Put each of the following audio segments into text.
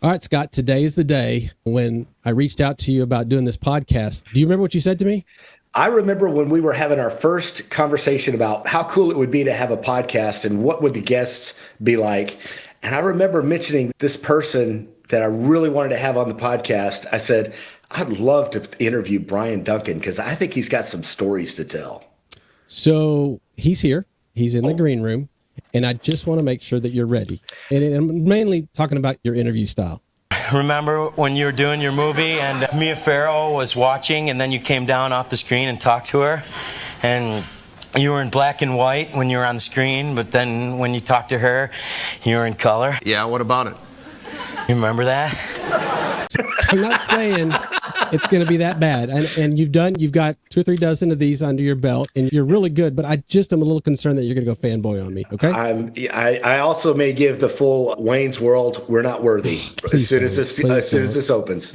All right, Scott, today is the day when I reached out to you about doing this podcast. Do you remember what you said to me? I remember when we were having our first conversation about how cool it would be to have a podcast and what would the guests be like. And I remember mentioning this person that I really wanted to have on the podcast. I said, I'd love to interview Brian Duncan because I think he's got some stories to tell. So he's here. He's in the green room. And I just want to make sure that you're ready. And I'm mainly talking about your interview style. Remember when you were doing your movie and Mia Farrow was watching and then you came down off the screen and talked to her? And you were in black and white when you were on the screen, but then when you talked to her, you were in color? Yeah, what about it? You remember that? I'm not saying it's going to be that bad. And you've got 2 or 3 dozen of these under your belt, and you're really good. But I just am a little concerned that you're going to go fanboy on me. Okay. I also may give the full Wayne's World. We're not worthy as soon as this opens.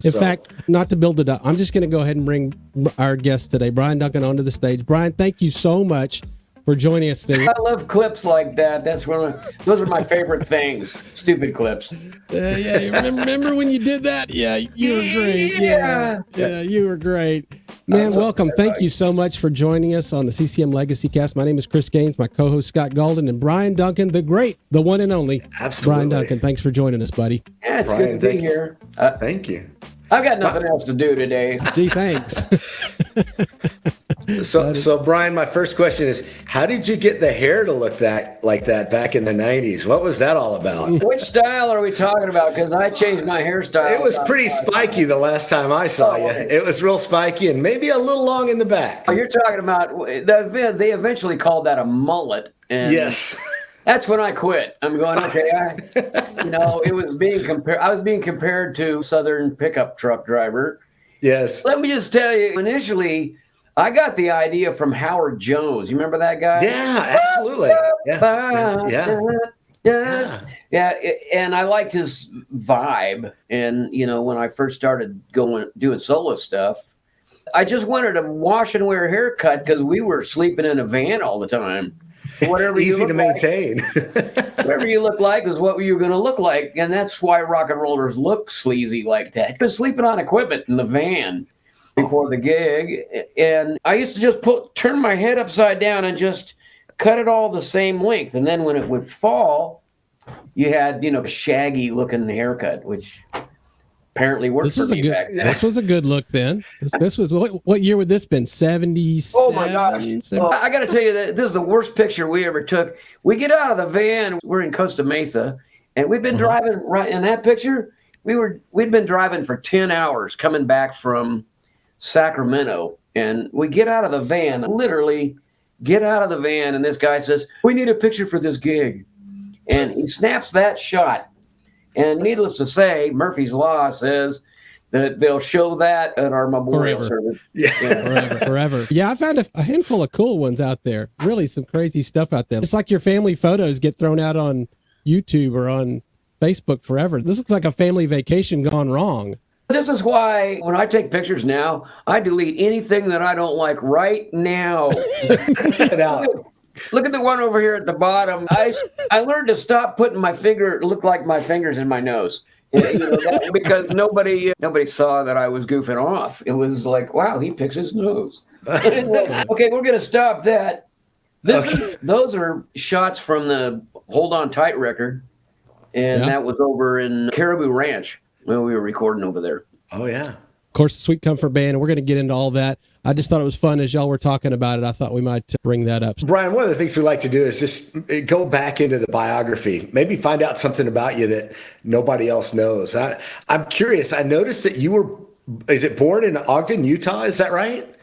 In fact, not to build it up, I'm just going to go ahead and bring our guest today, Brian Duncan, onto the stage. Brian, thank you so much for joining us today. I love clips like that. Those are my favorite things. Stupid clips. Yeah, remember when you did that? Yeah, you were great. Yeah, you were great. Man, welcome. Thank you so much for joining us on the CCM Legacy Cast. My name is Chris Gaines, my co-host Scott Gaulden, and Brian Duncan, the great, the one and only. Absolutely. Brian Duncan, thanks for joining us, buddy. Yeah, it's Brian, good to be here. Thank you. I've got nothing else to do today. Gee, thanks. So Brian, my first question is, how did you get the hair to look like that back in the 90s? What was that all about? Which style are we talking about? Because I changed my hairstyle. It was pretty spiky the last time I saw you. It was real spiky and maybe a little long in the back. Oh, you're talking about they eventually called that a mullet. And yes. That's when I quit. I'm going, okay, it was being compared. I was being compared to Southern pickup truck driver. Yes. Let me just tell you, initially, I got the idea from Howard Jones. You remember that guy? Yeah, absolutely. Yeah. And I liked his vibe. And, when I first started doing solo stuff, I just wanted a wash and wear haircut because we were sleeping in a van all the time. Whatever easy to maintain. Whatever you look like is what you're going to look like. And that's why rock and rollers look sleazy like that. Been sleeping on equipment in the van before the gig. And I used to just turn my head upside down and just cut it all the same length. And then when it would fall, you had, a shaggy looking haircut, which apparently worked for me back then. This was a good look then. This was, what year would this been? 70s? Oh my gosh. I got to tell you that this is the worst picture we ever took. We get out of the van. We're in Costa Mesa, and we've been driving right in that picture. We'd been driving for 10 hours coming back from Sacramento, and we get out of the van, literally get out of the van, and this guy says, "We need a picture for this gig." And he snaps that shot. And needless to say, Murphy's Law says that they'll show that at our memorial service. Yeah. Forever. Yeah, I found a handful of cool ones out there. Really some crazy stuff out there. It's like your family photos get thrown out on YouTube or on Facebook forever. This looks like a family vacation gone wrong. This is why when I take pictures now, I delete anything that I don't like right now. Look at the one over here at the bottom. I learned to stop putting look like my fingers in my nose. Because nobody saw that I was goofing off. It was like, wow, he picks his nose. Okay, we're going to stop that. Those are shots from the Hold On Tight record. And that was over in Caribou Ranch when we were recording over there. Oh, yeah. Of course, the Sweet Comfort Band, and we're going to get into all that. I just thought it was fun as y'all were talking about it. I thought we might bring that up. Brian, one of the things we like to do is just go back into the biography, maybe find out something about you that nobody else knows. I'm curious. I noticed that you were, born in Ogden, Utah? Is that right?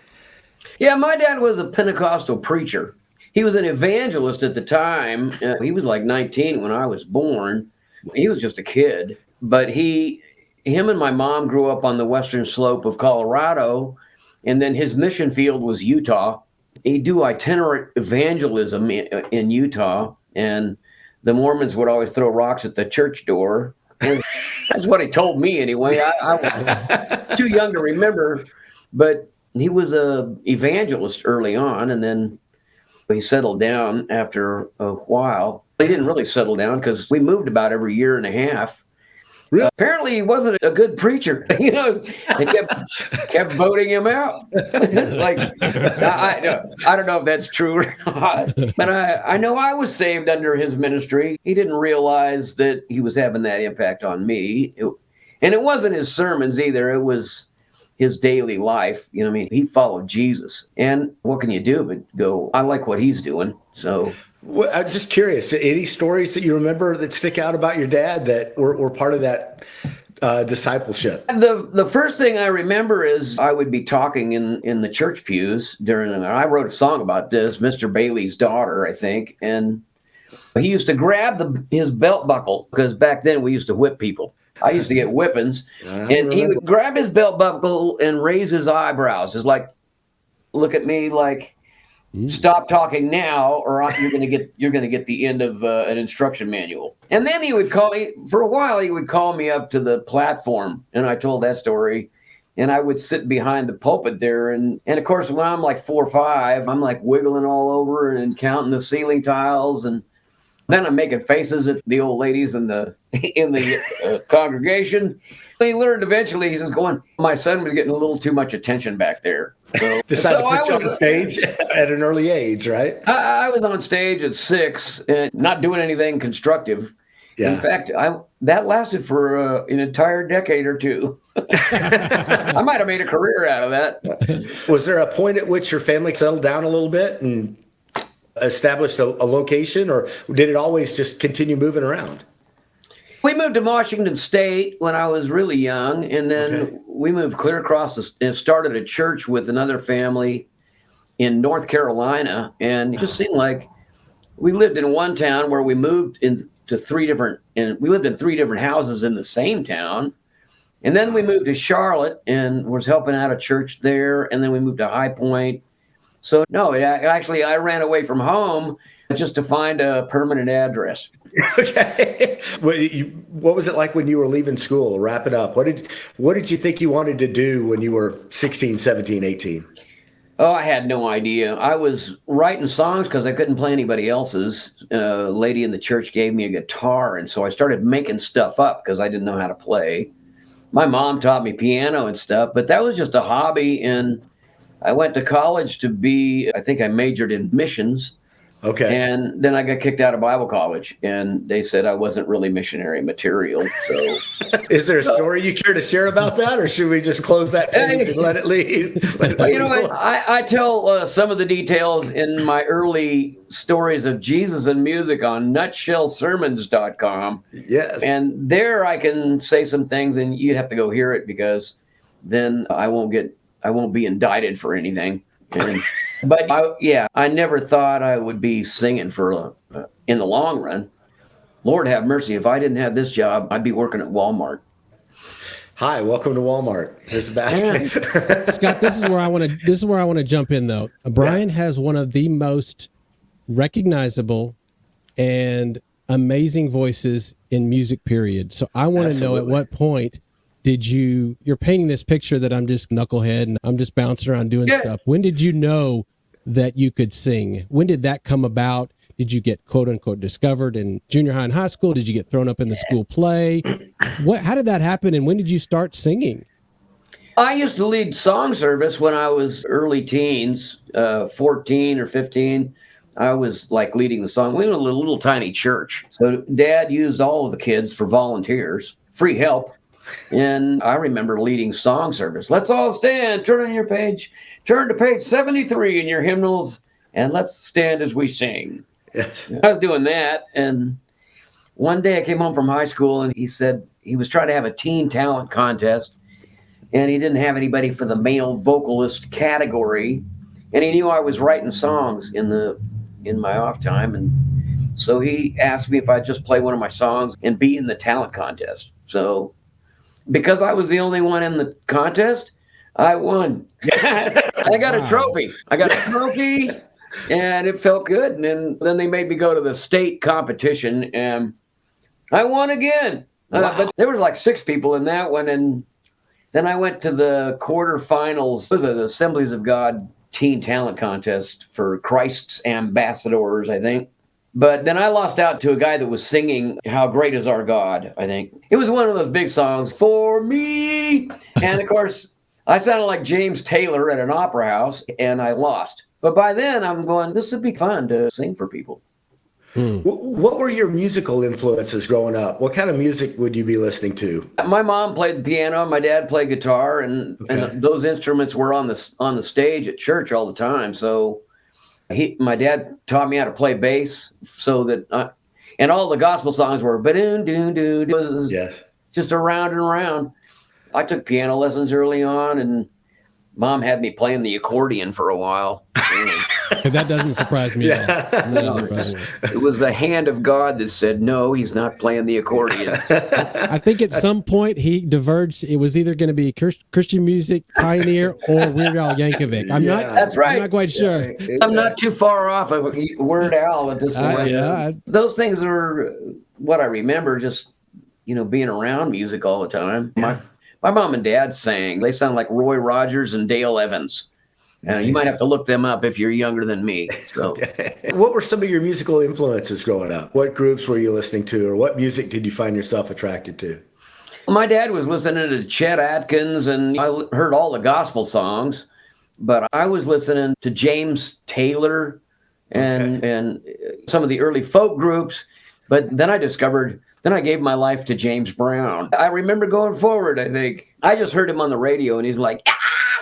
Yeah, my dad was a Pentecostal preacher. He was an evangelist at the time. He was like 19 when I was born. He was just a kid. But him and my mom grew up on the western slope of Colorado. And then his mission field was Utah. he'd do itinerant evangelism in Utah, and the Mormons would always throw rocks at the church door. And that's what he told me anyway. I was too young to remember, but he was a evangelist early on, and then he settled down after a while. He didn't really settle down because we moved about every year and a half. Really? Apparently, he wasn't a good preacher. They kept voting him out. Like, I don't know if that's true or not, but I know I was saved under his ministry. He didn't realize that he was having that impact on me. And it wasn't his sermons either. It was his daily life. I mean, he followed Jesus. And what can you do but go, I like what he's doing. So Well, I'm just curious, any stories that you remember that stick out about your dad that were part of that discipleship? the first thing I remember is I would be talking in the church pews and I wrote a song about this, Mr. Bailey's daughter, I think. And he used to grab his belt buckle, because back then we used to whip people. I used to get whippings, and he would grab his belt buckle and raise his eyebrows. It's like, look at me, like, stop talking now, or you're gonna get the end of an instruction manual. And then he would call me for a while. He would call me up to the platform, and I told that story. And I would sit behind the pulpit there, and of course, when I'm like 4 or 5, I'm like wiggling all over and counting the ceiling tiles, and then I'm making faces at the old ladies in the congregation. He learned eventually. He's just going, my son was getting a little too much attention back there. So, Decided to put you on stage at an early age, right? I was on stage at 6 and not doing anything constructive. Yeah. In fact, that lasted for an entire decade or two. I might have made a career out of that. Was there a point at which your family settled down a little bit and established a location, or did it always just continue moving around? We moved to Washington State when I was really young, and then we moved clear across and started a church with another family in North Carolina. And it just seemed like we lived in one town where we moved into we lived in 3 different houses in the same town. And then we moved to Charlotte and was helping out a church there. And then we moved to High Point. So no, I ran away from home just to find a permanent address. Okay. What was it like when you were leaving school? Wrap it up. What did you think you wanted to do when you were 16, 17, 18? Oh, I had no idea. I was writing songs because I couldn't play anybody else's. A lady in the church gave me a guitar, and so I started making stuff up because I didn't know how to play. My mom taught me piano and stuff, but that was just a hobby. And I went to college I think I majored in missions. Okay. And then I got kicked out of Bible college, and they said I wasn't really missionary material. So, is there a story you care to share about that, or should we just close that page and let it leave? You know what? I tell some of the details in my early stories of Jesus and music on nutshellsermons.com. Yes. And there I can say some things, and you'd have to go hear it, because then I won't be indicted for anything. But I never thought I would be singing in the long run. Lord have mercy, if I didn't have this job, I'd be working at Walmart. Hi, welcome to Walmart. Here's the basket. Scott, this is where I want to jump in though. Bryan has one of the most recognizable and amazing voices in music, period. So I want to know, at what point you're painting this picture that I'm just knucklehead and I'm just bouncing around doing stuff. When did you know that you could sing? When did that come about? Did you get quote unquote discovered in junior high and high school? Did you get thrown up in the school play? How did that happen? And when did you start singing? I used to lead song service when I was early teens, 14 or 15. I was like leading the song. We were a little tiny church. So Dad used all of the kids for volunteers, free help. And I remember leading song service. Let's all stand. Turn to page 73 in your hymnals, and let's stand as we sing. Yes. I was doing that, and one day I came home from high school, and he said he was trying to have a teen talent contest, and he didn't have anybody for the male vocalist category, and he knew I was writing songs in my off time, and so he asked me if I'd just play one of my songs and be in the talent contest. So because I was the only one in the contest, I won. I got a trophy. And it felt good. And then they made me go to the state competition, and I won again. But there was like 6 people in that one, and then I went to the quarterfinals. It was an Assemblies of God teen talent contest for Christ's ambassadors, I think. But then I lost out to a guy that was singing "How Great Is Our God," I think. It was one of those big songs, "For Me." And of course, I sounded like James Taylor at an opera house, and I lost. But by then, I'm going, this would be fun to sing for people. What were your musical influences growing up? What kind of music would you be listening to? My mom played the piano, my dad played guitar, and those instruments were on the stage at church all the time. So my dad taught me how to play bass, so that and all the gospel songs were just around and around. I took piano lessons early on, and Mom had me playing the accordion for a while. That doesn't surprise me at all. No, it was the hand of God that said, no, he's not playing the accordion. I think at some point he diverged. It was either going to be Christian music pioneer or Weird Al Yankovic. That's right. I'm not quite sure. I'm not too far off of Weird Al at this point. Those things are what I remember, just, being around music all the time. My mom and dad sang. They sound like Roy Rogers and Dale Evans. You might have to look them up if you're younger than me. So, What were some of your musical influences growing up? What groups were you listening to, or what music did you find yourself attracted to? My dad was listening to Chet Atkins, and I heard all the gospel songs, but I was listening to James Taylor and some of the early folk groups. But then I gave my life to James Brown. I remember going forward, I think. I just heard him on the radio, and he's like,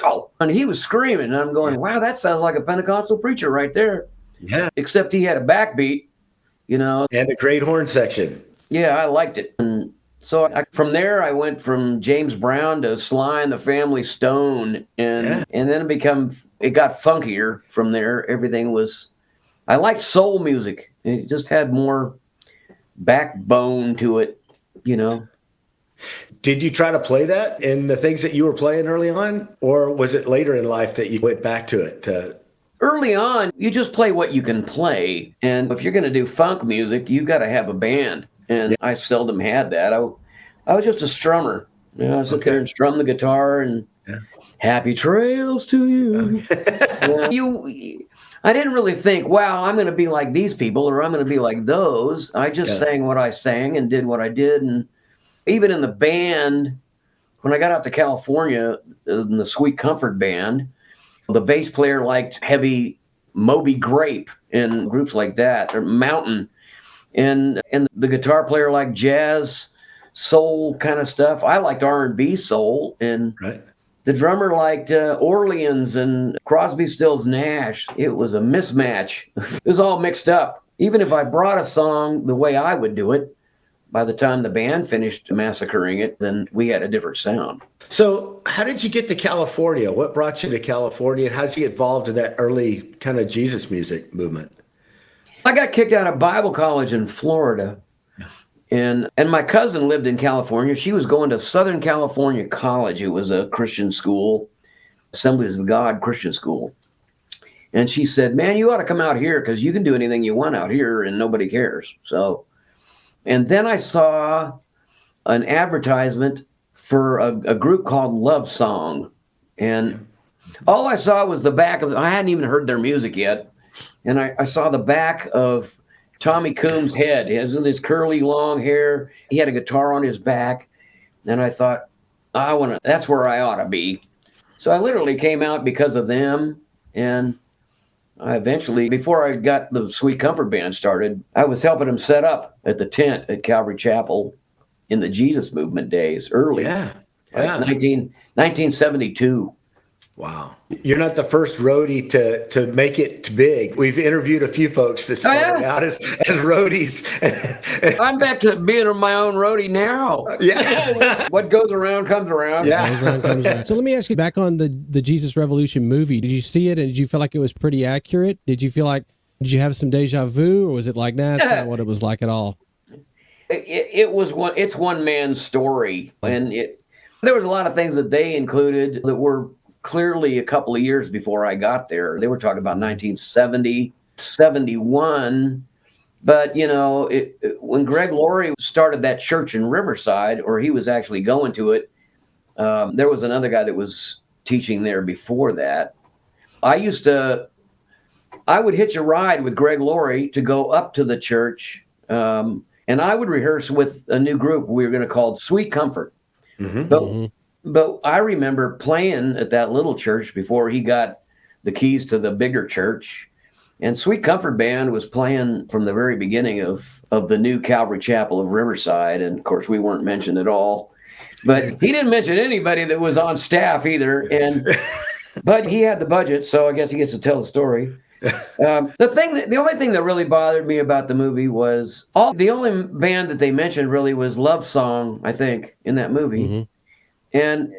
ow! And he was screaming, and I'm going, wow, that sounds like a Pentecostal preacher right there. Yeah. Except he had a backbeat, And a great horn section. Yeah, I liked it. And so from there, I went from James Brown to Sly and the Family Stone, and then it got funkier from there. I liked soul music. It just had more backbone to it, Did you try to play that in the things that you were playing early on, or was it later in life that you went back to it? Early on, you just play what you can play, and if you're going to do funk music, you got to have a band, and I seldom had that. I was just a strummer. I sit there and strum the guitar, and happy trails to you. I didn't really think, wow, I'm going to be like these people, or I'm going to be like those. I just sang what I sang and did what I did. And even in the band, when I got out to California, in the Sweet Comfort band, the bass player liked heavy Moby Grape and groups like that, or Mountain. And the guitar player liked jazz, soul kind of stuff. I liked R&B soul. And the drummer liked Orleans and Crosby, Stills, Nash. It was a mismatch. It was all mixed up. Even if I brought a song the way I would do it, by the time the band finished massacring it, then we had a different sound. So how did you get to California? What brought you to California? How did you get involved in that early kind of Jesus music movement? I got kicked out of Bible college in Florida. And my cousin lived in California. She was going to Southern California College. It was a Christian school, Assemblies of God Christian school. And she said, man, you ought to come out here because you can do anything you want out here and nobody cares. And then I saw an advertisement for a group called Love Song. And all I saw was the back of, I hadn't even heard their music yet. And I saw the back of Tommy Coombs' head. He has this curly, long hair. He had a guitar on his back. And I thought, that's where I ought to be. So I literally came out because of them. And I eventually, before I got the Sweet Comfort Band started, I was helping them set up at the tent at Calvary Chapel in the Jesus Movement days, early. Yeah. 1972. Wow. You're not the first roadie to make it big. We've interviewed a few folks that started out as roadies. I'm back to being my own roadie now. Yeah. What goes around comes around. Yeah. So let me ask you, back on the Jesus Revolution movie, did you see it and did you feel like it was pretty accurate? Did you have some deja vu, or was it like, nah, that's not what it was like at all? It's one man's story. And there was a lot of things that they included that were clearly a couple of years before I got there. They were talking about 1970, 71. But, when Greg Laurie started that church in Riverside, or he was actually going to it, there was another guy that was teaching there before that. I would hitch a ride with Greg Laurie to go up to the church, and I would rehearse with a new group we were going to call Sweet Comfort. But I remember playing at that little church before he got the keys to the bigger church. And Sweet Comfort Band was playing from the very beginning of the new Calvary Chapel of Riverside. And of course, we weren't mentioned at all. But he didn't mention anybody that was on staff either. But he had the budget, so I guess he gets to tell the story. The only thing that really bothered me about the movie was the only band that they mentioned really was Love Song, I think, in that movie. And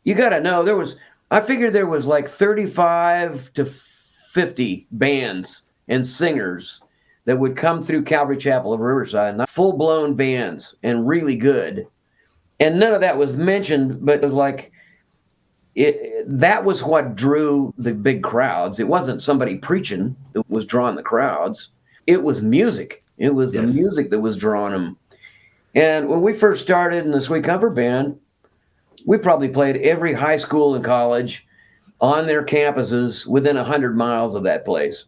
you got to know, I figured there was like 35 to 50 bands and singers that would come through Calvary Chapel of Riverside, not full-blown bands and really good. And none of that was mentioned, but it was like, that was what drew the big crowds. It wasn't somebody preaching that was drawing the crowds. It was music. It was the music that was drawing them. And when we first started in the Sweet Comfort Band, we probably played every high school and college on their campuses within 100 miles of that place.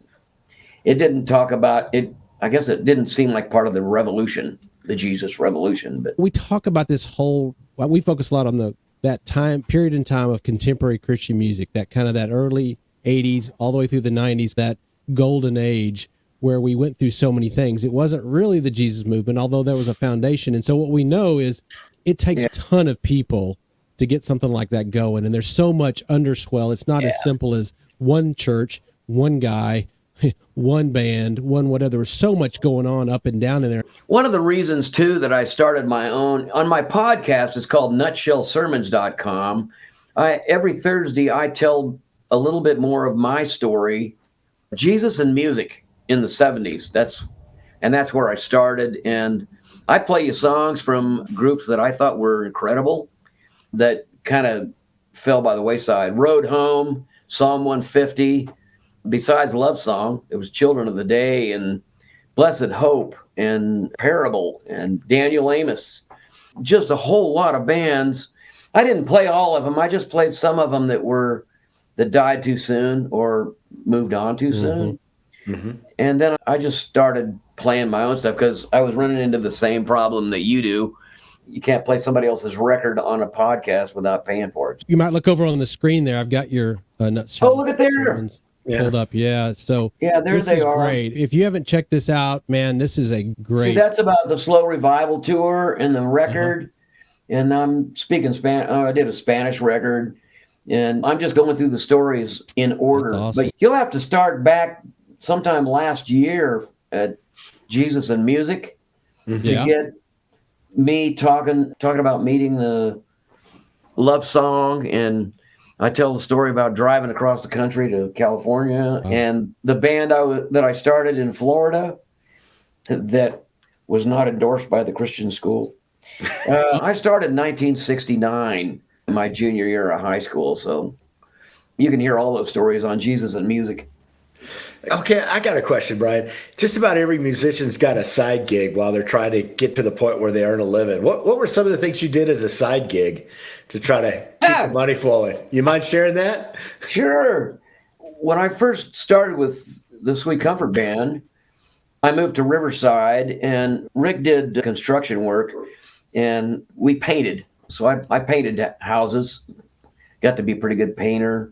It didn't talk about it. I guess it didn't seem like part of the revolution, the Jesus revolution. But we talk about this we focus a lot on that period in time of contemporary Christian music, that kind of that early 80s all the way through the 90s, that golden age where we went through so many things. It wasn't really the Jesus movement, although there was a foundation. And so what we know is it takes a ton of people to get something like that going. And there's so much underswell. It's not as simple as one church, one guy, one band, one whatever. There was so much going on up and down in there. One of the reasons, too, that I started my own, on my podcast, it's called nutshellsermons.com. Every Thursday, I tell a little bit more of my story, Jesus and music in the 70s. That's where I started. And I play you songs from groups that I thought were incredible that kind of fell by the wayside. Road Home, Psalm 150. Besides Love Song, it was Children of the Day and Blessed Hope and Parable and Daniel Amos. Just a whole lot of bands. I didn't play all of them. I just played some of them that died too soon or moved on too soon. And then I just started playing my own stuff because I was running into the same problem that you do. You can't play somebody else's record on a podcast without paying for it. You might look over on the screen there. I've got your look at there. Pulled up. So there this they is are. Great. If you haven't checked this out, man, this is a great. See, that's about the Slow Revival tour and the record. And I'm speaking Spanish. I did a Spanish record, and I'm just going through the stories in order. That's awesome. But you'll have to start back sometime last year at Jesus and Music to get me talking about meeting the Love Song, and I tell the story about driving across the country to California and the band that I started in Florida that was not endorsed by the Christian school. I started in 1969, my junior year of high school. So you can hear all those stories on Jesus and Music. Okay, I got a question, Brian. Just about every musician's got a side gig while they're trying to get to the point where they earn a living. What were some of the things you did as a side gig to try to keep the money flowing? You mind sharing that? Sure. When I first started with the Sweet Comfort Band, I moved to Riverside, and Rick did construction work, and we painted. So I painted houses, got to be a pretty good painter.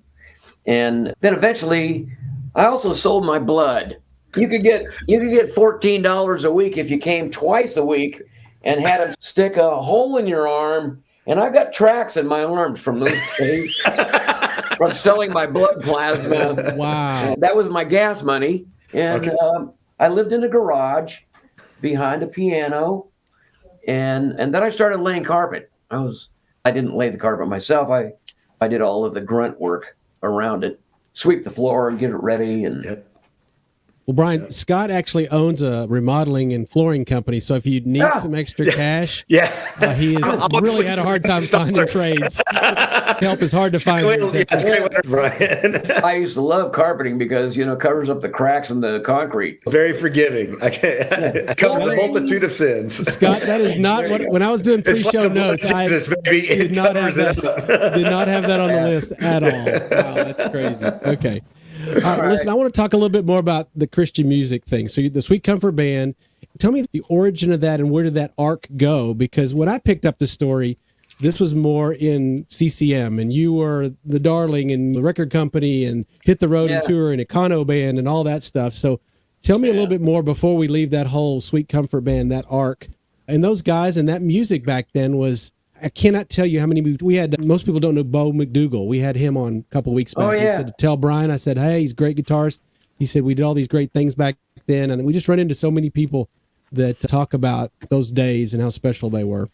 And then eventually I also sold my blood. You could get $14 a week if you came twice a week and had them stick a hole in your arm. And I've got tracks in my arms from those days from selling my blood plasma. Wow. That was my gas money. And I lived in a garage behind a piano. And then I started laying carpet. I didn't lay the carpet myself. I did all of the grunt work around it. Sweep the floor and get it ready. And Well, Brian, Scott actually owns a remodeling and flooring company. So if you need some extra cash, he has really had a hard time finding trades. Help is hard to find. Brian. I used to love carpeting because, covers up the cracks in the concrete. Very forgiving. I covered a multitude of sins. Scott, that is not what, when I was doing pre-show notes, I did not have that on the list at all. Wow, that's crazy. Okay. All right, listen, I want to talk a little bit more about the Christian music thing. So the Sweet Comfort Band, tell me the origin of that and where did that arc go? Because when I picked up the story, this was more in CCM, and you were the darling and the record company and Hit the Road and Tour and Econo Band and all that stuff. So tell me a little bit more before we leave that whole Sweet Comfort Band, that arc. And those guys and that music back then was... I cannot tell you how many we had. Most people don't know Bo McDougal. We had him on a couple of weeks back. He said to tell Brian, I said, hey, he's a great guitarist. He said, we did all these great things back then. And we just run into so many people that talk about those days and how special they were.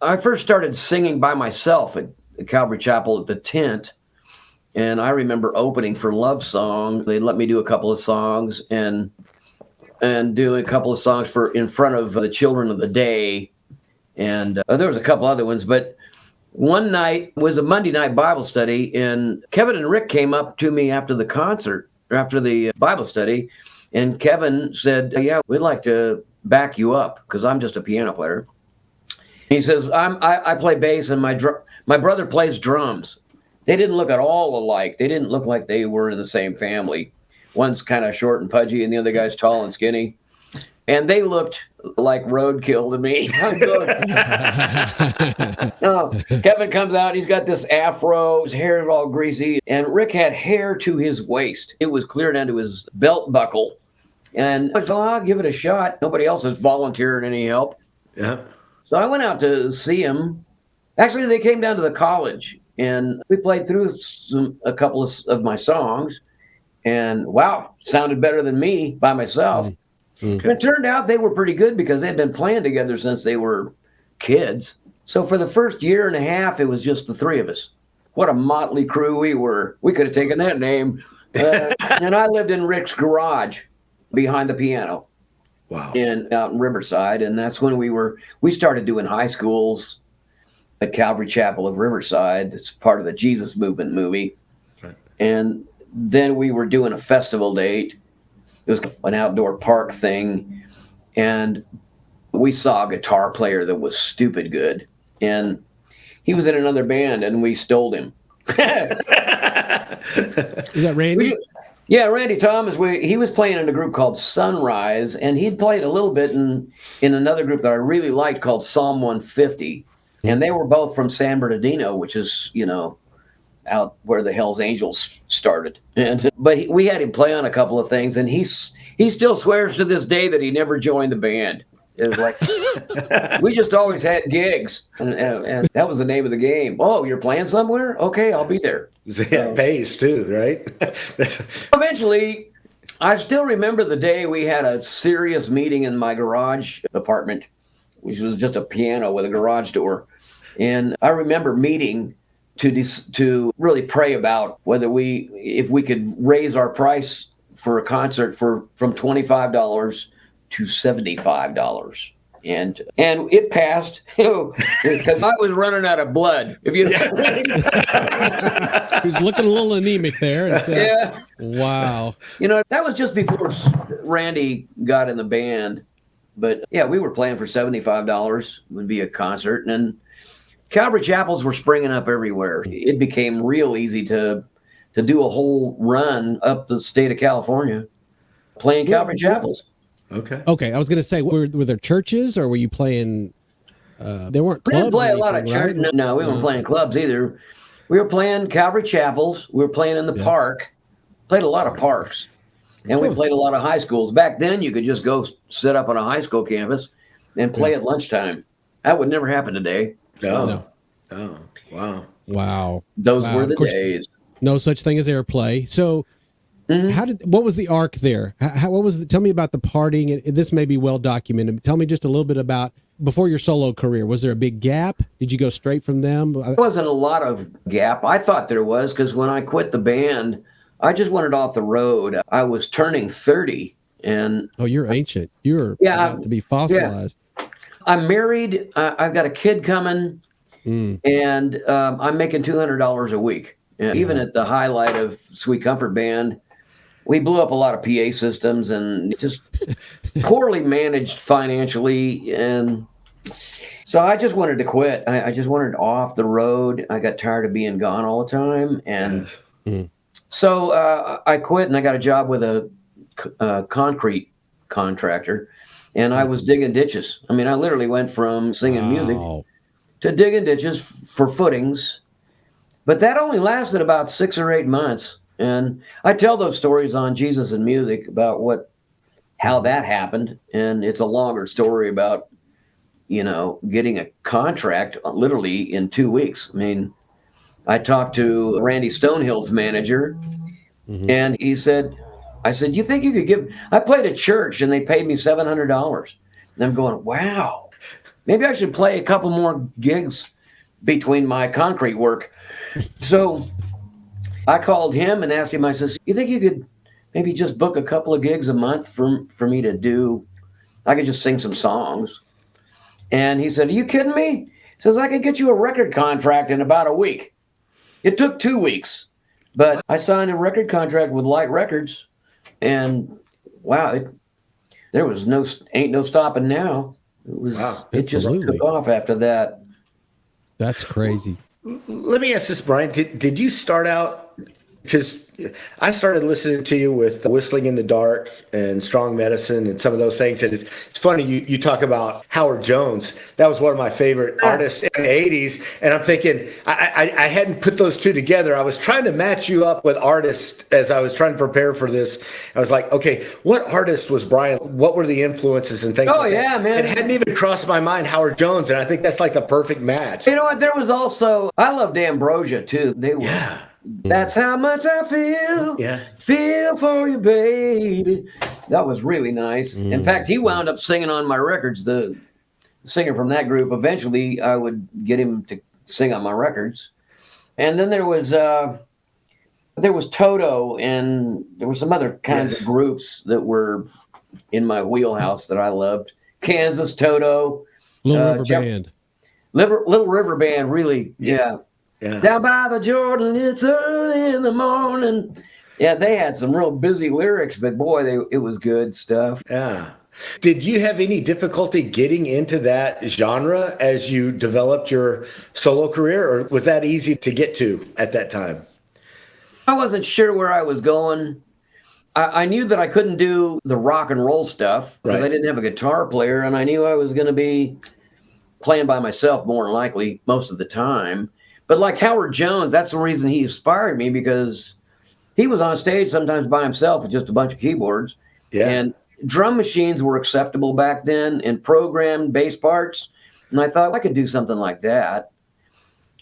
I first started singing by myself at Calvary Chapel at the tent. And I remember opening for Love Song. They let me do a couple of songs and doing a couple of songs in front of the Children of the Day. And there was a couple other ones, but one night was a Monday night Bible study, and Kevin and Rick came up to me after the concert, or after the Bible study, and Kevin said, yeah, we'd like to back you up, because I'm just a piano player. He says, I play bass, and my brother plays drums. They didn't look at all alike. They didn't look like they were in the same family. One's kind of short and pudgy, and the other guy's tall and skinny. And they looked like roadkill to me. I'm good. Kevin comes out. He's got this afro. His hair is all greasy. And Rick had hair to his waist. It was clear down to his belt buckle. And I said, I'll give it a shot. Nobody else is volunteering any help. Yeah. So I went out to see him. Actually, they came down to the college. And we played through a couple of my songs. And wow, sounded better than me by myself. Okay. It turned out they were pretty good because they'd been playing together since they were kids. So for the first year and a half, it was just the three of us. What a motley crew we were. We could have taken that name. And I lived in Rick's garage behind the piano. Wow. Out in Riverside. And that's when we started doing high schools at Calvary Chapel of Riverside. That's part of the Jesus Movement movie. Right. And then we were doing a festival date. It was an outdoor park thing, and we saw a guitar player that was stupid good, and he was in another band, and we stole him. Is that Randy? Yeah, Randy Thomas. He was playing in a group called Sunrise, and he'd played a little bit in another group that I really liked called Psalm 150, and they were both from San Bernardino, which is, out where the Hells Angels started. But we had him play on a couple of things, and he still swears to this day that he never joined the band. It was like, we just always had gigs, and that was the name of the game. Oh, you're playing somewhere? Okay, I'll be there. Yeah, bass too, right? Eventually, I still remember the day we had a serious meeting in my garage apartment, which was just a piano with a garage door. And I remember meeting to really pray about if we could raise our price for a concert from $25 to $75. And it passed because I was running out of blood. If you he was looking a little anemic there. And said, yeah. Wow. That was just before Randy got in the band. But yeah, we were playing for $75 would be a concert, and Calvary Chapels were springing up everywhere. It became real easy to do a whole run up the state of California playing Calvary Chapels. Okay. I was going to say, were there churches, or were you playing? There weren't clubs. We didn't play a lot of church. Right? No, we weren't playing clubs either. We were playing Calvary Chapels. We were playing in the park. Played a lot of parks, and we played a lot of high schools. Back then, you could just go sit up on a high school campus and play at lunchtime. That would never happen today. No. Oh, wow. Those were the days. No such thing as airplay. So what was the arc there? Tell me about the partying. This may be well documented. Tell me just a little bit about before your solo career. Was there a big gap? Did you go straight from them? There wasn't a lot of gap. I thought there was, because when I quit the band, I just wanted off the road. I was turning 30, and you're ancient. You're about to be fossilized. Yeah. I'm married. I've got a kid coming, and I'm making $200 a week. And even at the highlight of Sweet Comfort Band, we blew up a lot of PA systems and just poorly managed financially. And so I just wanted to quit. I just wanted off the road. I got tired of being gone all the time. And so I quit, and I got a job with a concrete contractor. And I was digging ditches. I mean, I literally went from singing music to digging ditches for footings. But that only lasted about 6 or 8 months. And I tell those stories on Jesus and Music about how that happened. And it's a longer story about, getting a contract literally in 2 weeks. I mean, I talked to Randy Stonehill's manager, and I said, you think you could give, I played at church and they paid me $700. And I'm going, wow, maybe I should play a couple more gigs between my concrete work. So I called him and asked him, I says, you think you could maybe just book a couple of gigs a month for me to do? I could just sing some songs. And he said, are you kidding me? He says, I could get you a record contract in about a week. It took 2 weeks, but I signed a record contract with Light Records, and wow, there was ain't no stopping now. It just took off after that. That's crazy. Let me ask this, Brian. Did you start out, because I started listening to you with Whistling in the Dark and Strong Medicine and some of those things. And it's funny, you talk about Howard Jones. That was one of my favorite artists in the 80s. And I'm thinking, I hadn't put those two together. I was trying to match you up with artists as I was trying to prepare for this. I was like, okay, what artist was Brian? What were the influences and things like that? Oh, yeah, man. It hadn't even crossed my mind, Howard Jones. And I think that's like the perfect match. You know what? There was also, I loved Ambrosia, too. They were. Yeah. That's how much I feel. Yeah. Feel for you, baby. That was really nice. In fact, he wound up singing on my records. The singer from that group. Eventually, I would get him to sing on my records. And then there was Toto, and there were some other kinds of groups that were in my wheelhouse that I loved. Kansas Toto, Little River Band. Little River Band, really, yeah. Down by the Jordan, it's early in the morning. Yeah, they had some real busy lyrics, but boy, it was good stuff. Yeah. Did you have any difficulty getting into that genre as you developed your solo career, or was that easy to get to at that time? I wasn't sure where I was going. I knew that I couldn't do the rock and roll stuff because I didn't have a guitar player, and I knew I was going to be playing by myself more than likely most of the time. But like Howard Jones, that's the reason he inspired me, because he was on stage sometimes by himself with just a bunch of keyboards. Yeah. And drum machines were acceptable back then, and programmed bass parts. And I thought I could do something like that.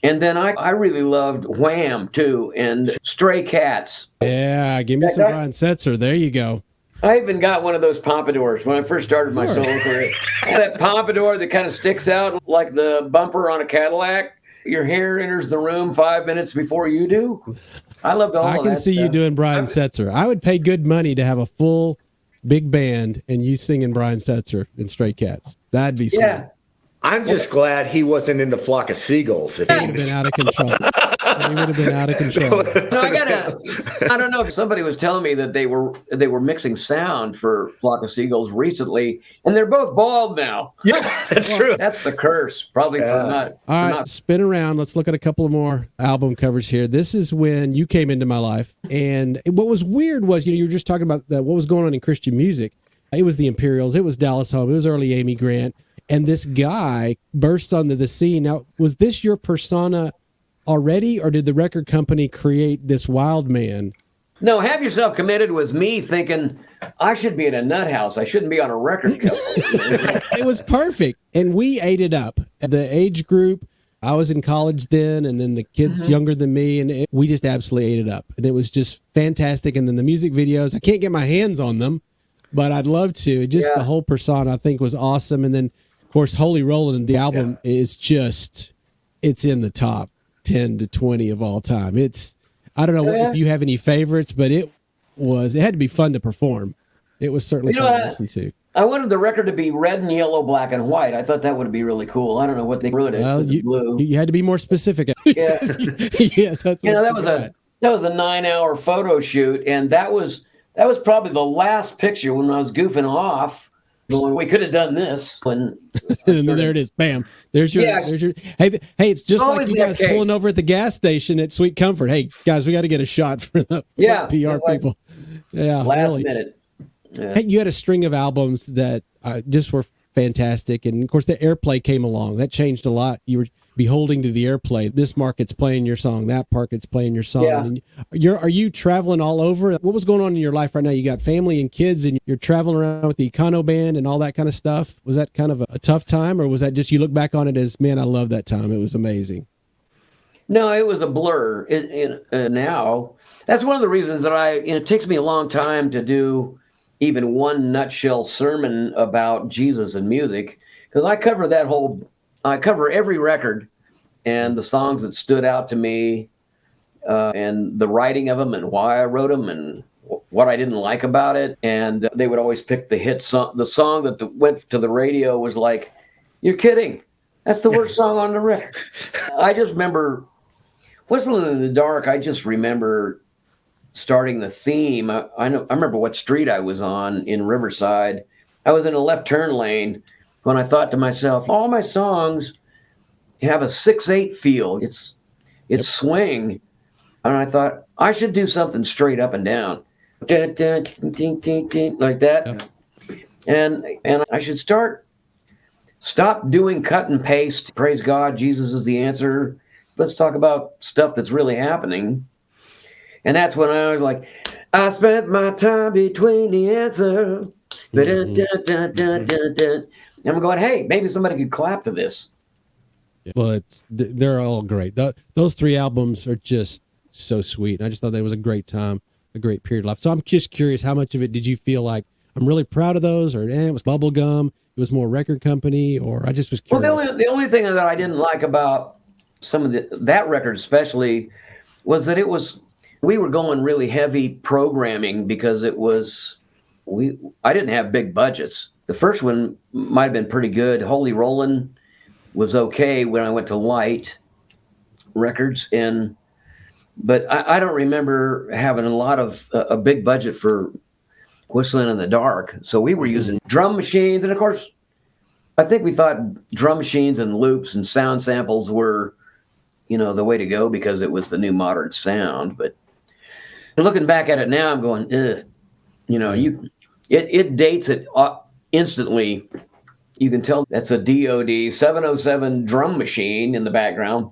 And then I really loved Wham, too, and Stray Cats. Yeah, give me some Brian Setzer. There you go. I even got one of those pompadours when I first started my solo career. That pompadour that kind of sticks out like the bumper on a Cadillac. Your hair enters the room 5 minutes before you do. I loved all of that. I can see you doing Brian Setzer. I would pay good money to have a full big band and you singing Brian Setzer in Stray Cats. That'd be sweet. Yeah. I'm just glad he wasn't in the Flock of Seagulls. If he would have been out of control. He would have been out of control. No, I don't know if somebody was telling me that they were mixing sound for Flock of Seagulls recently, and they're both bald now. Yeah, that's true. That's the curse, probably for not. All right, spin around. Let's look at a couple of more album covers here. This is when you came into my life, and what was weird was, you were just talking about what was going on in Christian music. It was the Imperials, it was Dallas Home, it was early Amy Grant. And this guy bursts onto the scene. Now, was this your persona already, or did the record company create this wild man? No, Have Yourself Committed was me thinking, I should be in a nut house. I shouldn't be on a record company. It was perfect. And we ate it up. The age group, I was in college then, and then the kids younger than me, and we just absolutely ate it up. And it was just fantastic. And then the music videos, I can't get my hands on them, but I'd love to. Just the whole persona, I think, was awesome. And then, of course, Holy Rollin', the album is just, it's in the top 10 to 20 of all time. I don't know Yeah. if you have any favorites, but it had to be fun to perform. It was certainly fun to listen to. I wanted the record to be red and yellow, black and white. I thought that would be really cool. I don't know what they wrote it with the blue. You had to be more specific. Yeah. Yeah, that's what that was a 9-hour photo shoot, and that was probably the last picture when I was goofing off. Going, we could have done this when. And there it is. Bam. There's your. Hey, it's just like you guys pulling over at the gas station at Sweet Comfort. Hey guys, we got to get a shot for the PR people. Yeah, last minute. Yeah. Hey, you had a string of albums that just were fantastic, and of course the airplay came along. That changed a lot. You were beholding to the airplay. This market's playing your song, that market's playing your song. Yeah. And are you traveling all over? What was going on in your life right now? You got family and kids, and you're traveling around with the Econo Band and all that kind of stuff. Was that kind of a tough time, or was that just you look back on it as, man, I love that time. It was amazing. No, it was a blur. Now, that's one of the reasons that it takes me a long time to do even one nutshell sermon about Jesus and music, because I cover every record and the songs that stood out to me, and the writing of them and why I wrote them and what I didn't like about it. And they would always pick the hit song. The song that went to the radio was like, "You're kidding. That's the worst song on the record." I just remember Whistling in the Dark. I just remember starting the theme. I remember what street I was on in Riverside. I was in a left turn lane when I thought to myself, all my songs have a 6/8 feel. It's swing. And I thought I should do something straight up and down. Like that. And I should stop doing cut and paste. Praise God, Jesus is the answer. Let's talk about stuff that's really happening. And that's when I was like, I spent my time between the answer. And I'm going, hey, maybe somebody could clap to this. Well, they're all great. Those 3 albums are just so sweet. I just thought that was a great time, a great period of life. So I'm just curious, how much of it did you feel like, I'm really proud of those, or it was bubblegum, it was more record company, or I just was curious? Well, the only thing that I didn't like about some of that record especially was that we were going really heavy programming because I didn't have big budgets. The first one might have been pretty good. Holy Rollin' was okay when I went to Light Records, but I don't remember having a big budget for Whistling in the Dark. So we were using drum machines, and of course, I think we thought drum machines and loops and sound samples were, the way to go because it was the new modern sound. But looking back at it now, I'm going, it dates it instantly. You can tell that's a DOD 707 drum machine in the background.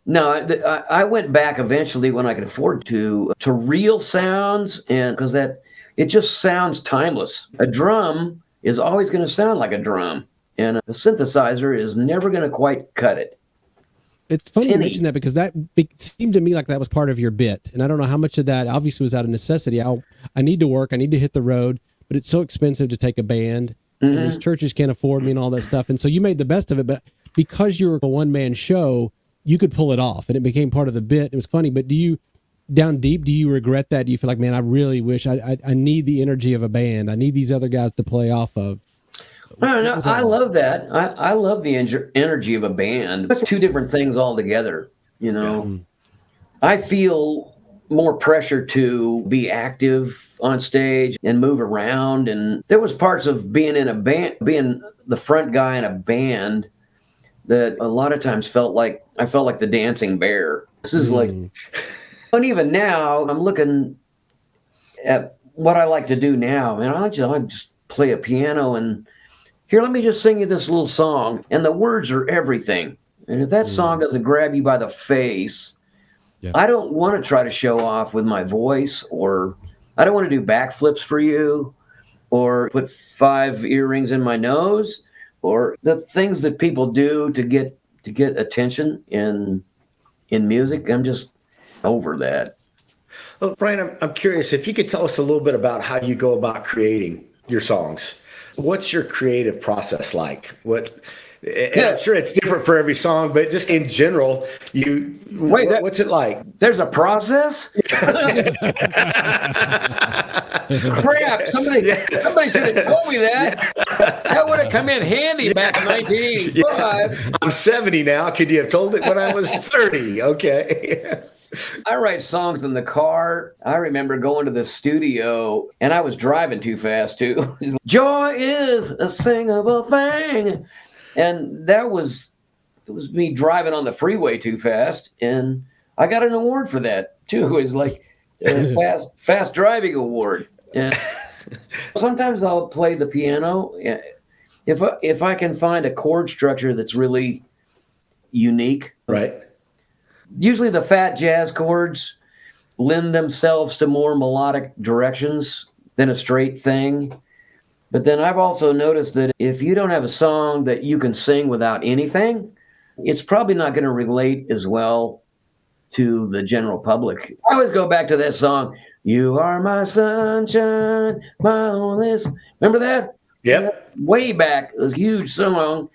No, I went back eventually when I could afford to real sounds, and because it just sounds timeless. A drum is always going to sound like a drum, and a synthesizer is never going to quite cut it. It's funny you mention that, because that seemed to me like that was part of your bit, and I don't know how much of that obviously was out of necessity. I need to work, I need to hit the road, but it's so expensive to take a band, and these churches can't afford me and all that stuff, and so you made the best of it. But because you were a one-man show, you could pull it off, and it became part of the bit. It was funny. But down deep, do you regret that? Do you feel like, man, I really wish I need the energy of a band, I need these other guys to play off of? I don't know. I love that. I love the energy of a band. It's 2 different things altogether. I feel more pressure to be active on stage and move around. And there was parts of being in a band, being the front guy in a band, that a lot of times I felt like the dancing bear. This is like, and even now I'm looking at what I like to do now, man. I just play a piano and, here, let me just sing you this little song. And the words are everything. And if that song doesn't grab you by the face, I don't want to try to show off with my voice, or I don't want to do backflips for you, or put 5 earrings in my nose, or the things that people do to get attention in music. I'm just over that. Well, Brian, I'm curious if you could tell us a little bit about how you go about creating your songs. What's your creative process like? And I'm sure it's different for every song, but just in general, what's it like? There's a process? Crap, somebody should have told me that. That would have come in handy back in 1985. I'm 70 now. Could you have told it when I was 30? Okay. I write songs in the car. I remember going to the studio, and I was driving too fast, too. Joy is a singable thing. And it was me driving on the freeway too fast, and I got an award for that, too. It was like a fast driving award. And sometimes I'll play the piano. If I can find a chord structure that's really unique. Right. Usually the fat jazz chords lend themselves to more melodic directions than a straight thing. But then I've also noticed that if you don't have a song that you can sing without anything, it's probably not going to relate as well to the general public. I always go back to that song, "You Are My Sunshine, My Only." Remember that? Yep. Way back, it was a huge song,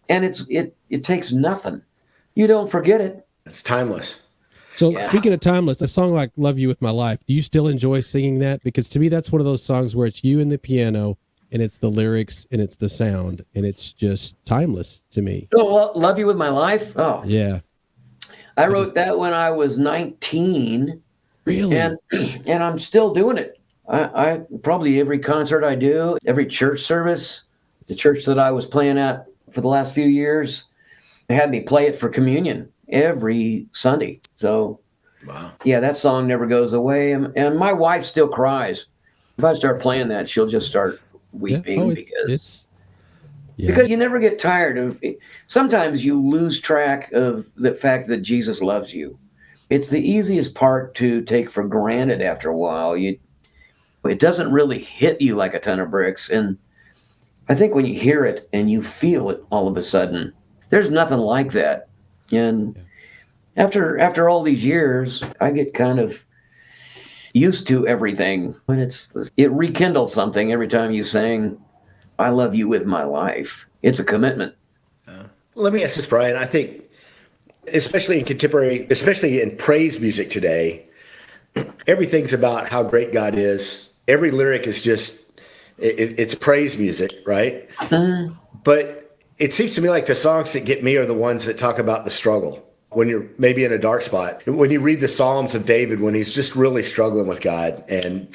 and it takes nothing. You don't forget it. It's timeless. So speaking of timeless, a song like "Love You With My Life," do you still enjoy singing that? Because to me, that's one of those songs where it's you and the piano, and it's the lyrics, and it's the sound, and it's just timeless to me. Oh, "Love You With My Life"? Oh. Yeah. I wrote that when I was 19. Really? And I'm still doing it. I probably every concert I do, every church service, the church that I was playing at for the last few years, they had me play it for communion every Sunday. So, wow. Yeah, that song never goes away. And my wife still cries. If I start playing that, she'll just start weeping because you never get tired of it. Sometimes you lose track of the fact that Jesus loves you. It's the easiest part to take for granted after a while. It doesn't really hit you like a ton of bricks. And I think when you hear it and you feel it all of a sudden, there's nothing like that. And after all these years, I get kind of used to everything. And it rekindles something every time you sing, "I love you with my life." It's a commitment. Let me ask this, Brian. I think, especially in contemporary, especially in praise music today, everything's about how great God is. Every lyric is just, it's praise music, right? Mm-hmm. But it seems to me like the songs that get me are the ones that talk about the struggle. When you're maybe in a dark spot, when you read the Psalms of David, when he's just really struggling with God and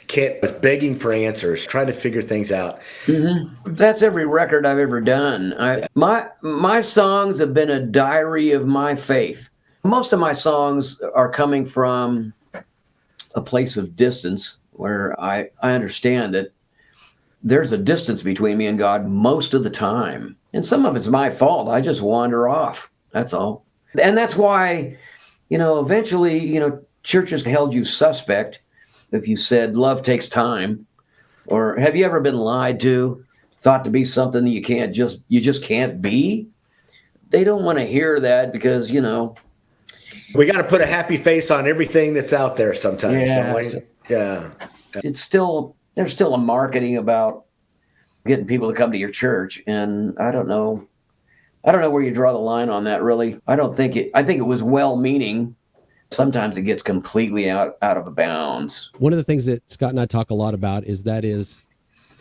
begging for answers, trying to figure things out. Mm-hmm. That's every record I've ever done. My songs have been a diary of my faith. Most of my songs are coming from a place of distance where I understand that there's a distance between me and God most of the time. And some of it's my fault. I just wander off. That's all. And that's why, eventually, churches held you suspect if you said love takes time. Or have you ever been lied to, thought to be something that you just can't be? They don't want to hear that because, we got to put a happy face on everything that's out there sometimes. Yeah. There's still a marketing about getting people to come to your church. And I don't know where you draw the line on that, really. I think it was well-meaning. Sometimes it gets completely out of bounds. One of the things that Scott and I talk a lot about is,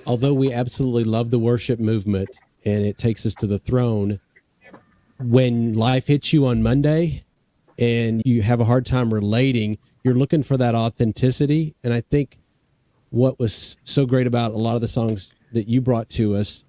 although we absolutely love the worship movement and it takes us to the throne, when life hits you on Monday and you have a hard time relating, you're looking for that authenticity. And I think what was so great about a lot of the songs that you brought to us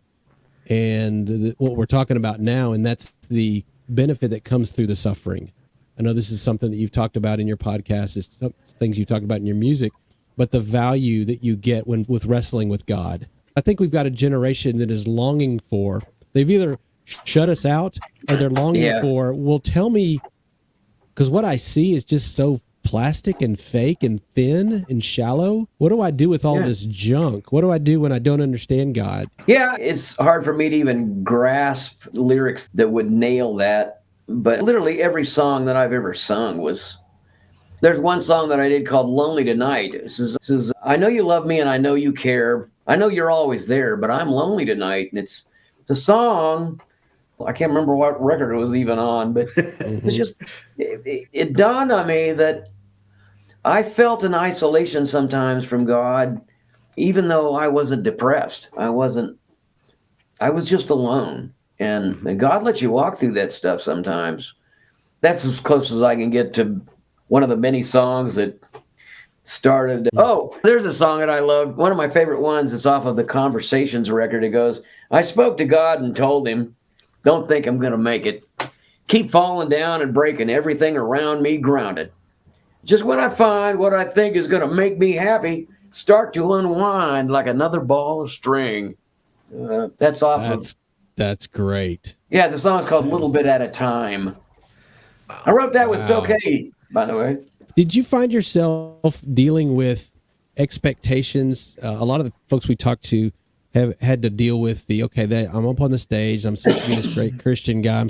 and what we're talking about now, and that's the benefit that comes through the suffering. I know this is something that you've talked about in your podcast. It's some things you talk about in your music, but the value that you get with wrestling with God. I think we've got a generation that is longing for, they've either shut us out or they're longing for, well, tell me, because what I see is just so plastic and fake and thin and shallow. What do I do with all this junk? What do I do when I don't understand God? Yeah, it's hard for me to even grasp lyrics that would nail that. But literally every song that I've ever sung there's one song that I did called "Lonely Tonight." It says, "I know you love me and I know you care. I know you're always there, but I'm lonely tonight." And it's a song I can't remember what record it was even on, but it's just, it dawned on me that I felt an isolation sometimes from God, even though I wasn't depressed. I was just alone. And God lets you walk through that stuff sometimes. That's as close as I can get to one of the many songs that started. Oh, there's a song that I love. One of my favorite ones. It's off of the Conversations record. It goes, I spoke to God and told him, don't think I'm going to make it. Keep falling down and breaking everything around me grounded. Just when I find what I think is going to make me happy, start to unwind like another ball of string. That's off of. That's great. Yeah, the song's called Little Bit at a Time. I wrote that with Phil Kaye, by the way. Did you find yourself dealing with expectations? A lot of the folks we talked to have had to deal with I'm up on the stage. I'm supposed to be this great Christian guy.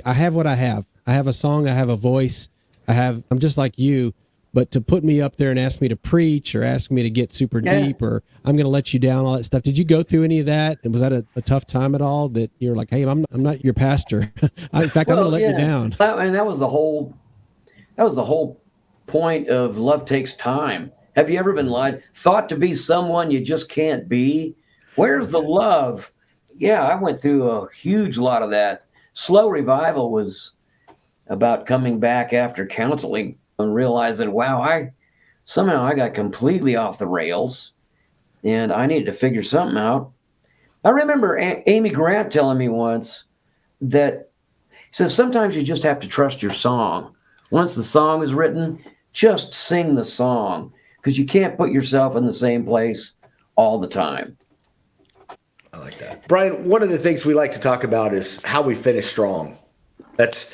I have what I have. I have a song. I have a voice. I'm just like you. But to put me up there and ask me to preach or ask me to get super deep or I'm going to let you down, all that stuff. Did you go through any of that? And was that a tough time at all that you're like, hey, I'm not your pastor. In fact, I'm going to let you down. That was the whole point of Love Takes Time. Have you ever been thought to be someone you just can't be? Where's the love? Yeah, I went through a huge lot of that. Slow Revival was about coming back after counseling and realizing, wow, I got completely off the rails and I needed to figure something out. I remember Amy Grant telling me once that says sometimes you just have to trust your song. Once the song is written, just sing the song because you can't put yourself in the same place all the time. I like that. Brian, one of the things we like to talk about is how we finish strong. That's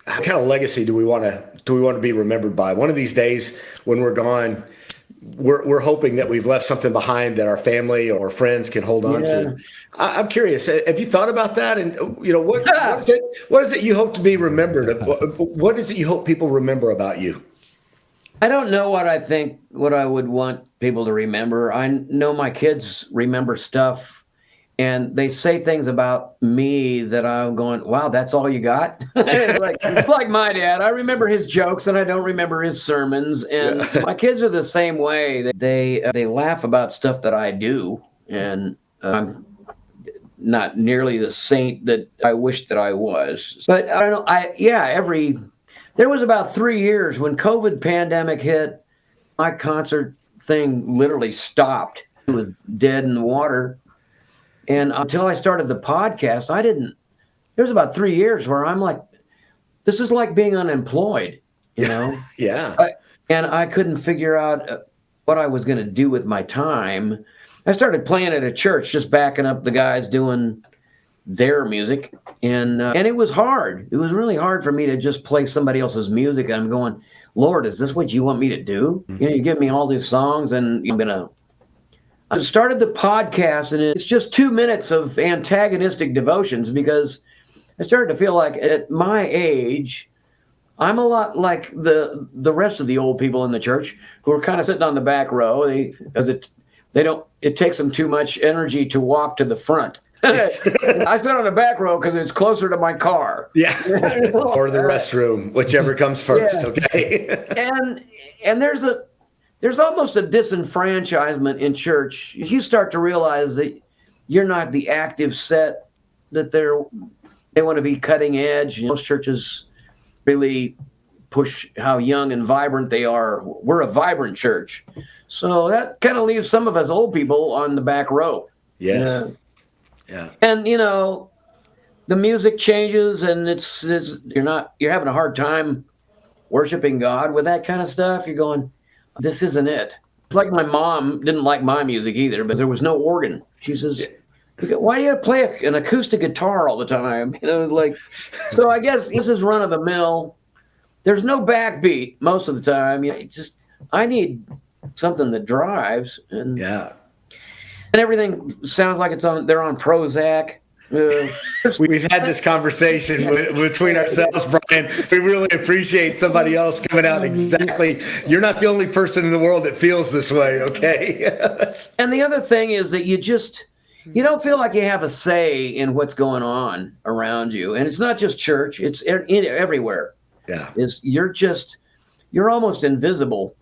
what kind of legacy do we want to be remembered by? One of these days when we're gone, we're hoping that we've left something behind that our family or friends can hold on to. I'm curious, have you thought about that? And what is it you hope to be remembered? What is it you hope people remember about you? I don't know what I would want people to remember. I know my kids remember stuff and they say things about me that I'm going, wow, that's all you got? It's like my dad. I remember his jokes and I don't remember his sermons. And my kids are the same way. They laugh about stuff that I do. And I'm not nearly the saint that I wish that I was. But I don't know. There was about 3 years when COVID pandemic hit, my concert thing literally stopped. It was dead in the water. And until I started the podcast, there's about 3 years where I'm like, this is like being unemployed, you know? Yeah. And I couldn't figure out what I was going to do with my time. I started playing at a church, just backing up the guys doing their music. And it was hard. It was really hard for me to just play somebody else's music. And I'm going, Lord, is this what you want me to do? Mm-hmm. You give me all these songs and I started the podcast, and it's just 2 minutes of antagonistic devotions because I started to feel like at my age, I'm a lot like the rest of the old people in the church who are kind of sitting on the back row. It takes them too much energy to walk to the front. I sit on the back row because it's closer to my car. Yeah, or the restroom, whichever comes first. Yeah. Okay. and there's almost a disenfranchisement in church. You start to realize that you're not the active set that they want to be cutting edge. Most churches really push how young and vibrant they are. We're a vibrant church. So that kind of leaves some of us old people on the back row. Yes. Yeah. And the music changes and you're having a hard time worshiping God with that kind of stuff. You're going, this isn't it. It's like my mom didn't like my music either, but there was no organ. She says, why do you play an acoustic guitar all the time? So I guess this is run of the mill. There's no backbeat most of the time. I need something that drives. And everything sounds like they're on Prozac. We've had this conversation between ourselves, Brian. We really appreciate somebody else coming out exactly. You're not the only person in the world that feels this way, okay? And the other thing is that you don't feel like you have a say in what's going on around you. And it's not just church, it's everywhere. Yeah. You're almost invisible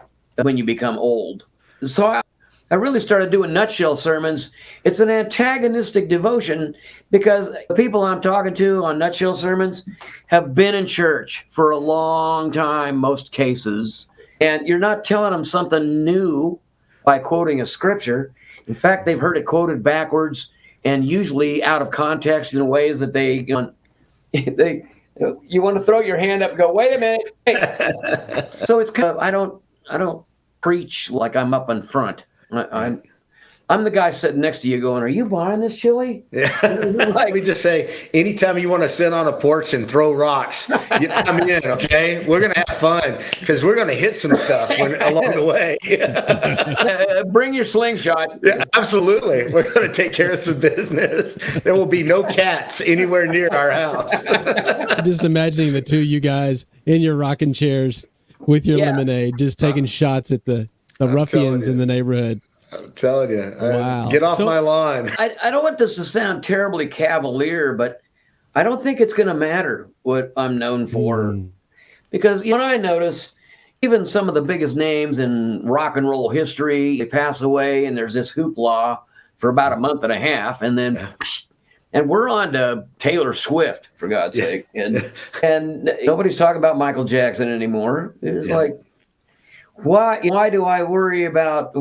when you become old. So I really started doing nutshell sermons. It's an antagonistic devotion because the people I'm talking to on nutshell sermons have been in church for a long time, most cases. And you're not telling them something new by quoting a scripture. In fact, they've heard it quoted backwards and usually out of context in ways that you want to throw your hand up and go, wait a minute. Hey. So it's kind of, I don't preach like I'm up in front. I'm the guy sitting next to you going, are you buying this chili? Yeah. Let me just say, anytime you want to sit on a porch and throw rocks, I'm in, okay? We're going to have fun because we're going to hit some stuff along the way. Bring your slingshot. Yeah, absolutely. We're going to take care of some business. There will be no cats anywhere near our house. Just imagining the two of you guys in your rocking chairs with your lemonade, just taking shots at the ruffians in the neighborhood. I'm telling you. Wow. Get off my lawn. I don't want this to sound terribly cavalier, but I don't think it's going to matter what I'm known for. Because, I notice even some of the biggest names in rock and roll history, they pass away and there's this hoopla for about a month and a half. And then, and we're on to Taylor Swift, for God's sake. And nobody's talking about Michael Jackson anymore. It's like, why do I worry about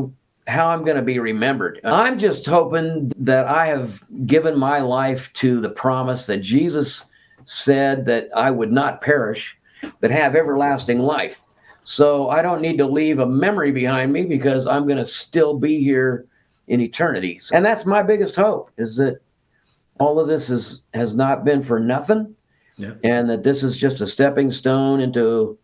how I'm going to be remembered? I'm just hoping that I have given my life to the promise that Jesus said that I would not perish, but have everlasting life. So I don't need to leave a memory behind me because I'm going to still be here in eternity. And that's my biggest hope, is that all of this has not been for nothing, and that this is just a stepping stone into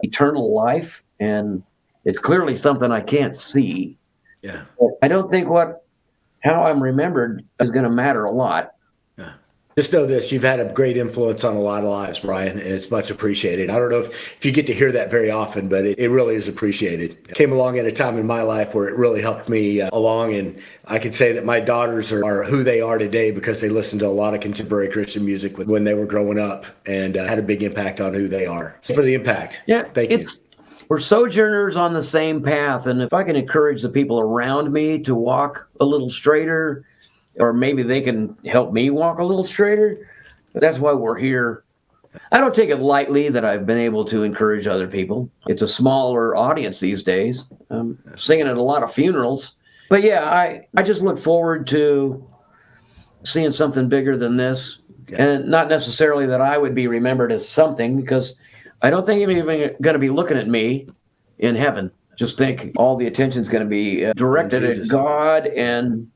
eternal life. And it's clearly something I can't see. Yeah. I don't think how I'm remembered is going to matter a lot. Yeah. Just know this, you've had a great influence on a lot of lives, Brian, and it's much appreciated. I don't know if you get to hear that very often, but it really is appreciated. It came along at a time in my life where it really helped me along, and I could say that my daughters are who they are today because they listened to a lot of contemporary Christian music when they were growing up, and had a big impact on who they are. So for the impact. Yeah, thank you. We're sojourners on the same path. And if I can encourage the people around me to walk a little straighter, or maybe they can help me walk a little straighter, that's why we're here. I don't take it lightly that I've been able to encourage other people. It's a smaller audience these days. I'm singing at a lot of funerals. But yeah, I just look forward to seeing something bigger than this. And not necessarily that I would be remembered as something, because I don't think you're even going to be looking at me in heaven. Just think all the attention's going to be directed at God, and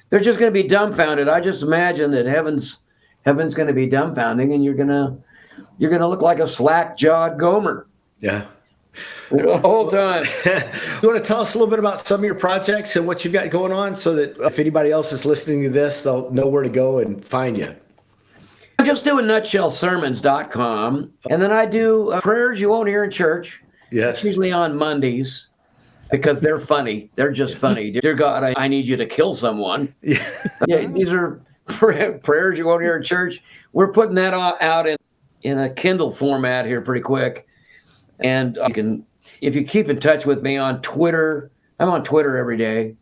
they're just going to be dumbfounded. I just imagine that heaven's going to be dumbfounding, and you're going to look like a slack-jawed Gomer. Yeah. The whole time. You want to tell us a little bit about some of your projects and what you've got going on, so that if anybody else is listening to this, they'll know where to go and find you? I'm just doing nutshellsermons.com, and then I do prayers you won't hear in church. Yes. It's usually on Mondays because they're funny. They're just funny. Dear God, I need you to kill someone. Yeah, these are prayers you won't hear in church. We're putting that out in a Kindle format here pretty quick. And if you keep in touch with me on Twitter, I'm on Twitter every day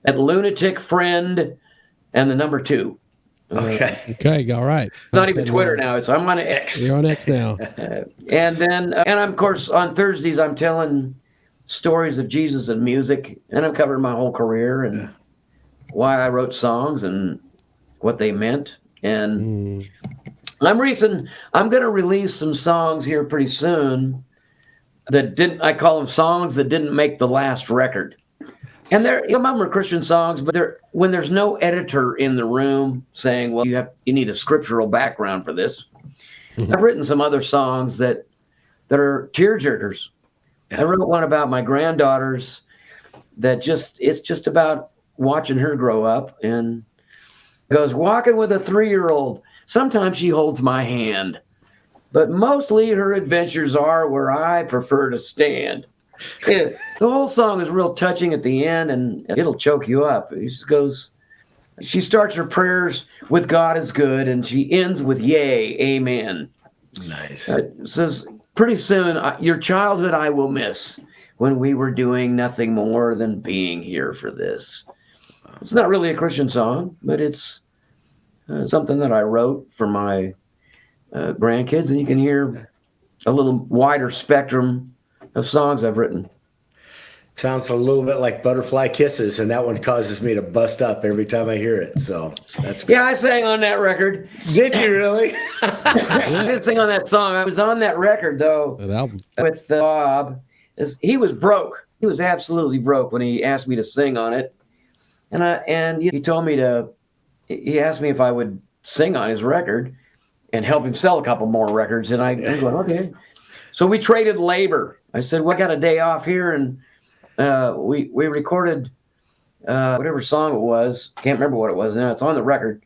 at Lunatic Friend and the number 2. Okay. All right. It's not even Twitter now. I'm on X. You're on X now. And then, and of course, on Thursdays, I'm telling stories of Jesus and music, and I'm covering my whole career and why I wrote songs and what they meant. And I'm going to release some songs here pretty soon I call them songs that didn't make the last record. And some of them are Christian songs, but when there's no editor in the room saying, well, you need a scriptural background for this. I've written some other songs that are tearjerkers. I wrote one about my granddaughters it's just about watching her grow up, and goes, walking with a 3-year-old. Sometimes she holds my hand, but mostly her adventures are where I prefer to stand. The whole song is real touching at the end, and it'll choke you up. It just goes, She starts her prayers with God is good, and she ends with yay, amen. Nice. It says, pretty soon, your childhood I will miss when we were doing nothing more than being here for this. It's not really a Christian song, but it's something that I wrote for my grandkids, and you can hear a little wider spectrum of songs I've written. Sounds a little bit like Butterfly Kisses, and that one causes me to bust up every time I hear it. So that's good. Yeah, I sang on that record. Did you really? I didn't sing on that song. I was on that record, though, That album. with Bob. He was broke. He was absolutely broke when he asked me to sing on it. And he told me he asked me if I would sing on his record and help him sell a couple more records. And I'm going, okay. So we traded labor. I said, well, I got a day off here, and we recorded whatever song it was. Can't remember what it was now. It's on the record.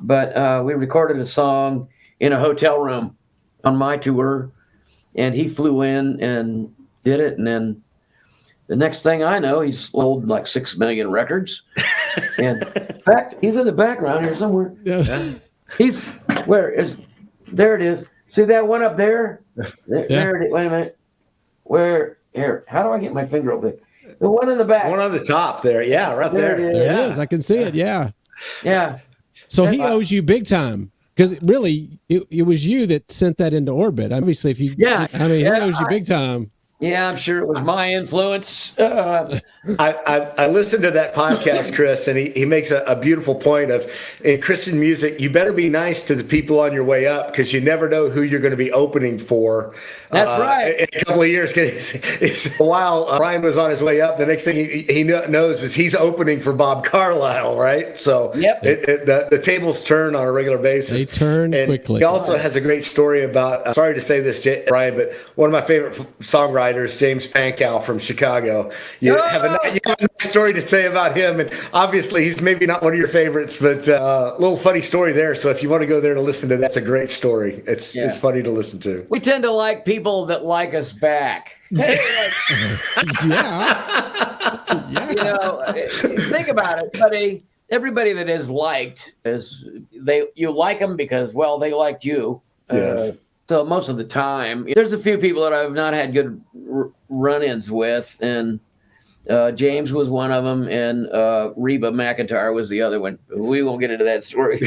But we recorded a song in a hotel room on my tour, and he flew in and did it. And then the next thing I know, he's sold like 6 million records. And in fact, he's in the background here somewhere. Yeah. There it is. See that one up there? There it is. Wait a minute. How do I get my finger up there? The one in the back. One on the top there. Yeah, right there. There it is. There it is. I can see it. Yeah. Yeah. So he owes you big time, because really it was you that sent that into orbit. Obviously, if you, he owes you big time. Yeah, I'm sure it was my influence. I listened to that podcast, Chris, and he makes a beautiful point of, in Christian music, you better be nice to the people on your way up, because you never know who you're going to be opening for. That's right. In a couple of years, while Brian was on his way up, the next thing he knows is he's opening for Bob Carlyle, right? So the tables turn on a regular basis. They turn quickly. He also has a great story about, sorry to say this, Brian, but one of my favorite songwriters, James Pankow from Chicago. You have a nice story to say about him, and obviously he's maybe not one of your favorites, but a little funny story there. So if you want to go there to listen to that, it's a great story. It's funny to listen to. We tend to like people that like us back. Yeah. You know, think about it, everybody that is liked you like them because, well, they liked you. Yes. So most of the time, there's a few people that I've not had good run-ins with, and James was one of them, and Reba McEntire was the other one. We won't get into that story.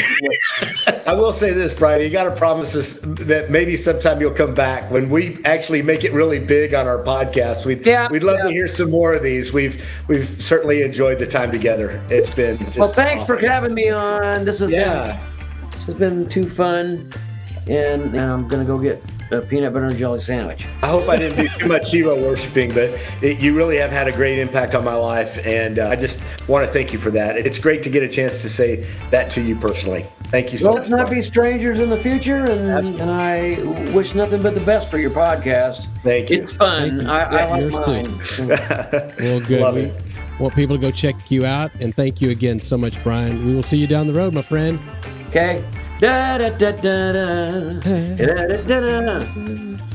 I will say this, Brian, you got to promise us that maybe sometime you'll come back when we actually make it really big on our podcast. We'd love to hear some more of these. We've certainly enjoyed the time together. It's been just thanks awesome. for having me on. This has been too fun. And I'm going to go get a peanut butter and jelly sandwich. I hope I didn't do too much hero worshiping, but you really have had a great impact on my life, and I just want to thank you for that. It's great to get a chance to say that to you personally. Thank you so much. Let's not be strangers in the future, and I wish nothing but the best for your podcast. Thank you. It's fun. I like yours mine. too. Well, good. Love We it. want people to go check you out, and thank you again so much, Brian. We will see you down the road, my friend. Okay. Da da da da da da da da da.